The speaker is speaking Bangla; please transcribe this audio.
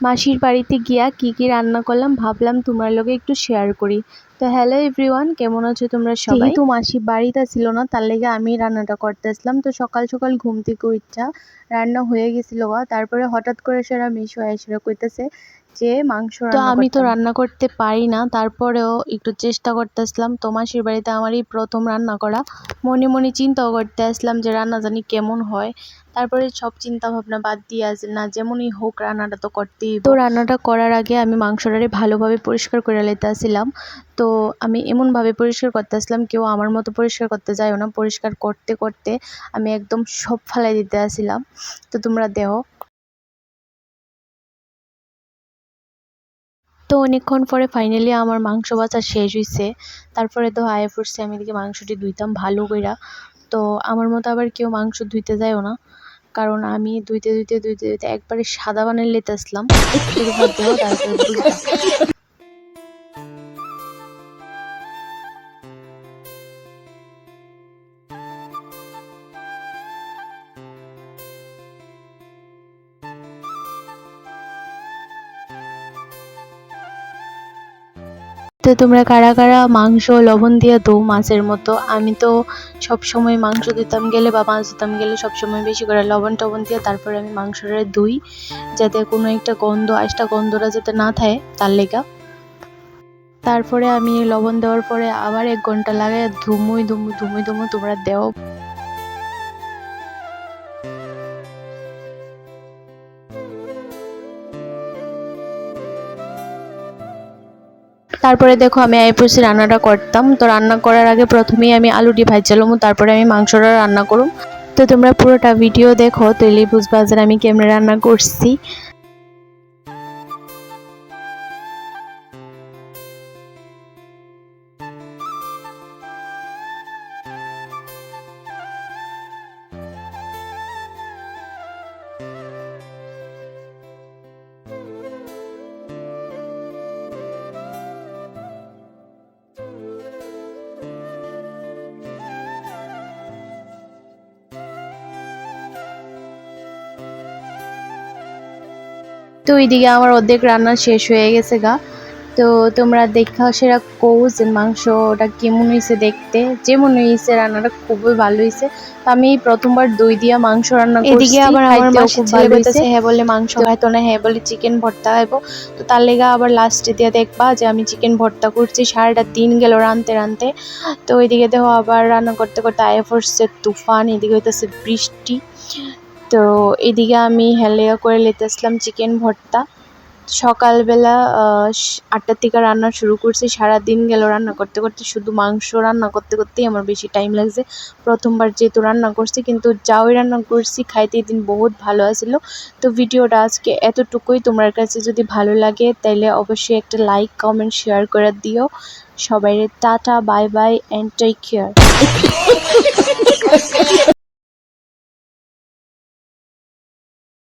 মাসির বাড়িতে গিয়া কি কি রান্না করলাম ভাবলাম তোমার লগে একটু শেয়ার করি। তো হ্যালো এভরিওয়ান, কেমন আছো তোমরা সবাই? যেহেতু মাসি বাড়িতে ছিল না তার লেগে আমি রান্নাটা করতেছিলাম। তো সকাল সকাল ঘুম থেকে উঠা রান্না হয়ে গেছিল, তারপরে হঠাৎ করে সেরা মিশু এসে কইতেছে যে মাংস রান্না। তো আমি তো রান্না করতে পারি না, তারপরেও একটু চেষ্টা করতেছিলাম। তো মাসির বাড়িতে আমারই প্রথম রান্না করা, মনে মনে চিন্তাও করতে আসলাম যে রান্না জানি কেমন হয়। তারপরে সব চিন্তা ভাবনা বাদ দিয়ে আসে না, যেমনই হোক রান্নাটা তো করতেই। তো রান্নাটা করার আগে আমি মাংসটারে ভালোভাবে পরিষ্কার করে লইতে আসছিলাম। তো আমি এমনভাবে পরিষ্কার করতে আসলাম, কেউ আমার মতো পরিষ্কার করতে যায়ও না। পরিষ্কার করতে করতে আমি একদম সব ফালাই দিতে আসছিলাম। তো তোমরা দেখো। তো অনেকক্ষণ পরে ফাইনালি আমার মাংস বাছা শেষ হয়েছে। তারপরে তো আয়ে পড়ছে, আমি এদিকে মাংসটি ধুইতাম ভালো কইরা। তো আমার মতো আবার কেউ মাংস ধুইতে যায়ও না, কারণ আমি ধুইতে ধুইতে ধুইতে ধুইতে একবারে সাদা বানাই লেতে আসলাম। তারপরে বুঝলাম। তো তোমরা কারা কারা মাংস লবণ দিয়ে দো মাছের মতো? আমি তো সবসময় মাংস দিতাম গেলে বা মাছ দিতাম গেলে সবসময় বেশি করে লবণ টবণ দিয়ে তারপরে আমি মাংসটা ধুই, যাতে কোনো একটা গন্ধটা যাতে না থাকে তার লেগা। তারপরে আমি লবণ দেওয়ার পরে আবার 1 ঘন্টা লাগে ধুমুই তোমরা দেও। তারপরে দেখো আমি আইপুসি রান্নাটা করতাম। তো রান্না করার আগে প্রথমেই আমি আলুটি ভাজছিলাম, তারপরে আমি মাংসটা রান্না করুম। তো তোমরা পুরোটা ভিডিও দেখো, তাইলেই বুঝবা যে আমি কেমনে রান্না করছি। তো এইদিকে আমার অর্ধেক রান্না শেষ হয়ে গেছে গা। তো তোমরা দেখা সেরা কও যে মাংসটা কেমন হয়েছে দেখতে। যেমন হয়েছে রান্নাটা খুবই ভালো হয়েছে। তো আমি প্রথমবার দই দিয়া মাংস রান্না করছি। এদিকে আবার আমার মাসির ছেলে কইতেছে হ্যাঁ বলে মাংস খাইতো না, হ্যাঁ বলে চিকেন ভর্তা খাইবো। তো তার লেগা আবার লাস্টে দিয়ে দেখবা যে আমি চিকেন ভর্তা করছি। সারাটা দিন গেল রানতে রানতে। তো ওইদিকে দেখো আবার রান্না করতে করতে আয়ে পড়ছে তুফান, এদিকে হইতেছে বৃষ্টি। তো এদিকে আমি হেলেয়া করে লেতেছিলাম চিকেন ভর্তা। সকালবেলা 8টার থেকে রান্না শুরু করছি, সারাদিন গেল রান্না করতে করতে। শুধু মাংস রান্না করতে করতেই আমার বেশি টাইম লাগছে। প্রথমবার যেহেতু রান্না করছি, কিন্তু যাওই রান্না করছি খাইতে দিন বহুত ভালো আছিল। তো ভিডিওটা আজকে এতটুকুই। তোমার কাছে যদি ভালো লাগে তাইলে অবশ্যই একটা লাইক কমেন্ট শেয়ার করে দিও। সবাই tata bye bye and take care.